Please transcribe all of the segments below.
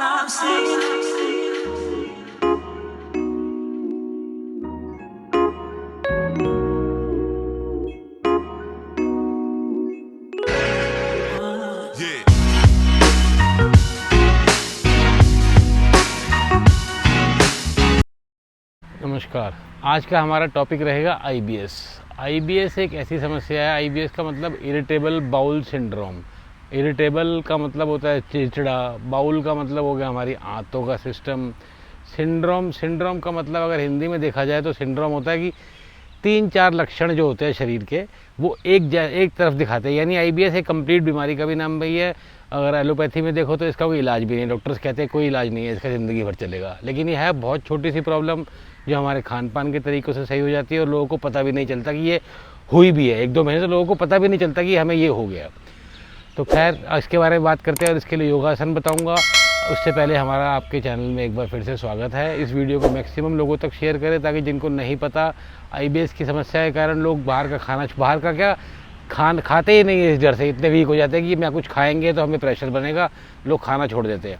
I've seen. नमस्कार। आज का हमारा टॉपिक रहेगा आईबीएस। आईबीएस एक ऐसी समस्या है। आईबीएस का मतलब इरिटेबल बाउल सिंड्रोम। इरिटेबल का मतलब होता है चिड़चिड़ा, बाउल का मतलब हो गया हमारी आंतों का सिस्टम। सिंड्रोम का मतलब अगर हिंदी में देखा जाए तो सिंड्रोम होता है कि 3-4 लक्षण जो होते हैं शरीर के वो एक तरफ दिखाते हैं। यानी आईबीएस एक कंप्लीट बीमारी का भी नाम भी है। अगर एलोपैथी में देखो तो इसका कोई इलाज भी नहीं, डॉक्टर्स कहते हैं कोई इलाज नहीं है, इसका ज़िंदगी भर चलेगा। लेकिन ये है बहुत छोटी सी प्रॉब्लम जो हमारे खान पान के तरीक़ों से सही हो जाती है और लोगों को पता भी नहीं चलता कि ये हुई भी है। 1-2 महीने तो लोगों को पता भी नहीं चलता कि हमें ये हो गया। तो खैर इसके बारे में बात करते हैं और इसके लिए योगासन बताऊंगा। उससे पहले हमारा आपके चैनल में एक बार फिर से स्वागत है। इस वीडियो को मैक्सिमम लोगों तक शेयर करें ताकि जिनको नहीं पता आईबीएस की समस्या के कारण लोग बाहर का क्या खाते ही नहीं है। इस डर से इतने वीक हो जाते हैं कि मैं कुछ खाएंगे तो हमें प्रेशर बनेगा, लोग खाना छोड़ देते हैं।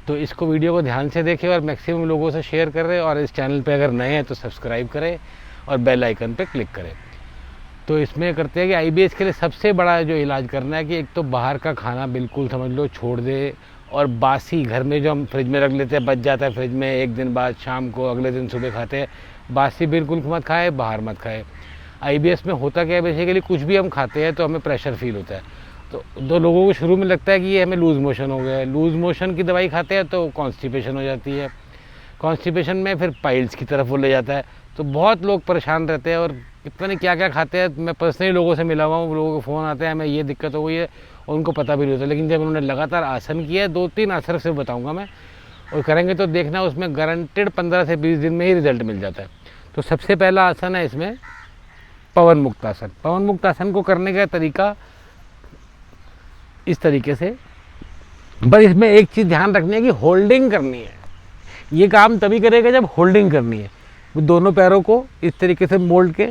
तो इसको वीडियो को ध्यान से देखें और मैक्सिमम लोगों से शेयर करें और इस चैनल पे अगर नए हैं तो सब्सक्राइब करें और बेल आइकन पे क्लिक करें। तो इसमें करते हैं कि आईबीएस के लिए सबसे बड़ा जो इलाज करना है कि एक तो बाहर का खाना बिल्कुल समझ लो छोड़ दे। और बासी घर में जो हम फ्रिज में रख लेते हैं, बच जाता है फ्रिज में, एक दिन बाद शाम को अगले दिन सुबह खाते हैं, बासी बिल्कुल मत खाए, बाहर मत खाए। आईबीएस में होता क्या है, बेसिकली कुछ भी हम खाते हैं तो हमें प्रेशर फील होता है। तो 2 लोगों को शुरू में लगता है कि ये हमें लूज़ मोशन हो गया है। लूज़ मोशन की दवाई खाते हैं तो कॉन्स्टिपेशन हो जाती है। कॉन्स्टिपेशन में फिर पाइल्स की तरफ वो ले जाता है। तो बहुत लोग परेशान रहते हैं और पता नहीं क्या क्या खाते हैं। मैं पर्सनली लोगों से मिला हुआ हूँ, लोगों को फ़ोन आते हैं हमें ये दिक्कत हो गई है और उनको पता भी नहीं होता। लेकिन जब उन्होंने लगातार आसन किया है, 2-3 आसन सिर्फ बताऊँगा मैं, और करेंगे तो देखना उसमें गारंटेड 15 से 20 दिन में ही रिजल्ट मिल जाता है। तो सबसे पहला आसन है इसमें पवन मुक्त आसन। पवन मुक्त आसन को करने का तरीका इस तरीके से, बस इसमें एक चीज़ ध्यान रखनी है कि होल्डिंग करनी है। ये काम तभी करेगा जब होल्डिंग करनी है। दोनों पैरों को इस तरीके से मोड़ के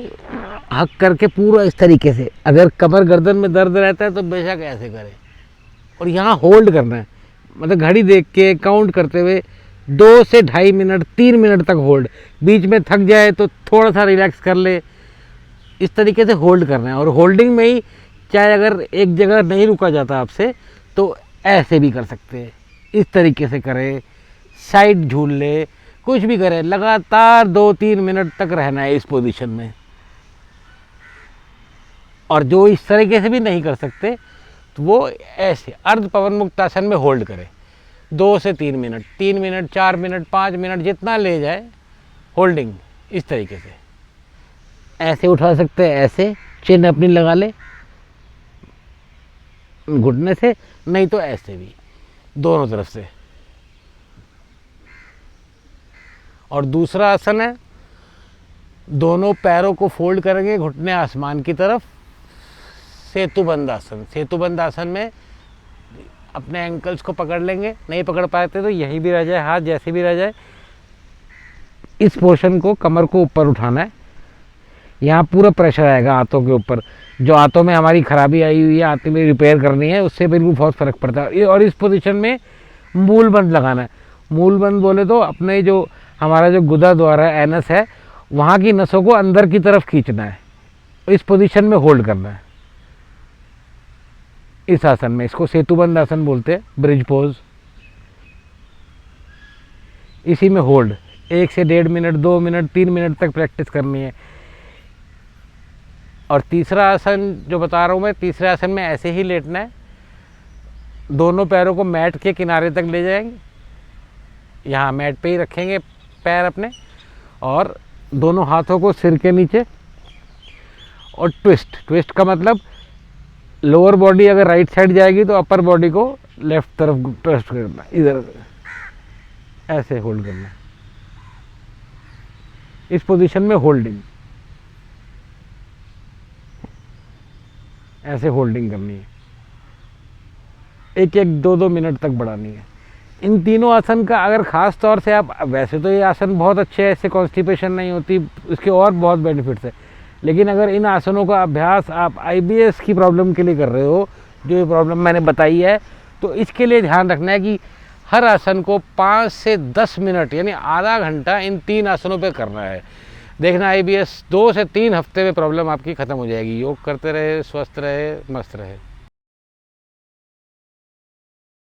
हक करके पूरा इस तरीके से, अगर कमर गर्दन में दर्द रहता है तो बेशक ऐसे करें और यहाँ होल्ड करना है। मतलब घड़ी देख के काउंट करते हुए 2 से 2.5 मिनट 3 मिनट तक होल्ड। बीच में थक जाए तो थोड़ा सा रिलैक्स कर ले। इस तरीके से होल्ड करना है। और होल्डिंग में ही चाहे अगर एक जगह नहीं रुका जाता आपसे तो ऐसे भी कर सकते हैं, इस तरीके से करें, साइड झूल ले, कुछ भी करें, लगातार 2-3 मिनट तक रहना है इस पोजीशन में। और जो इस तरीके से भी नहीं कर सकते तो वो ऐसे अर्ध पवन मुक्त आसन में होल्ड करें 2 से 3 मिनट, 3 मिनट, 4 मिनट, 5 मिनट, जितना ले जाए होल्डिंग। इस तरीके से ऐसे उठा सकते हैं, ऐसे चिन्ह अपनी लगा ले घुटने से, नहीं तो ऐसे भी, दोनों तरफ से। और दूसरा आसन है दोनों पैरों को फोल्ड करेंगे घुटने आसमान की तरफ, सेतुबंद आसन। सेतुबंद आसन में अपने एंकल्स को पकड़ लेंगे, नहीं पकड़ पाते तो यहीं भी रह जाए, हाथ जैसे भी रह जाए। इस पोर्शन को, कमर को ऊपर उठाना है। यहाँ पूरा प्रेशर आएगा आंतों के ऊपर। जो आंतों में हमारी खराबी आई हुई है, आंतों में रिपेयर करनी है, उससे बिल्कुल बहुत फ़र्क पड़ता है। और इस पोजीशन में मूल बंद लगाना है। मूल बंद बोले तो अपने जो हमारा जो गुदा द्वारा एनस है, वहाँ की नसों को अंदर की तरफ खींचना है। इस पोजीशन में होल्ड करना है इस आसन में। इसको सेतुबंद आसन बोलते हैं, ब्रिज पोज। इसी में होल्ड 1 से 1.5 मिनट, 2 मिनट, 3 मिनट तक प्रैक्टिस करनी है। और तीसरा आसन जो बता रहा हूँ मैं, तीसरे आसन में ऐसे ही लेटना है। दोनों पैरों को मैट के किनारे तक ले जाएंगे, यहाँ मैट पे ही रखेंगे पैर अपने, और दोनों हाथों को सिर के नीचे। और ट्विस्ट का मतलब लोअर बॉडी अगर राइट साइड जाएगी तो अपर बॉडी को लेफ्ट तरफ ट्विस्ट करना, इधर ऐसे होल्ड करना, इस पोजीशन में होल्डिंग, ऐसे होल्डिंग करनी है। 1-1, 2-2 मिनट तक बढ़ानी है। इन तीनों आसन का अगर ख़ास तौर से आप, वैसे तो ये आसन बहुत अच्छे हैं, इससे कॉन्स्टिपेशन नहीं होती, इसके और बहुत बेनिफिट्स है। लेकिन अगर इन आसनों का अभ्यास आप आईबीएस की प्रॉब्लम के लिए कर रहे हो, जो ये प्रॉब्लम मैंने बताई है, तो इसके लिए ध्यान रखना है कि हर आसन को 5 से 10 मिनट यानी आधा घंटा इन 3 आसनों पे करना है। देखना IBS 2 से 3 हफ्ते में प्रॉब्लम आपकी ख़त्म हो जाएगी। योग करते रहे, स्वस्थ रहे, मस्त रहे।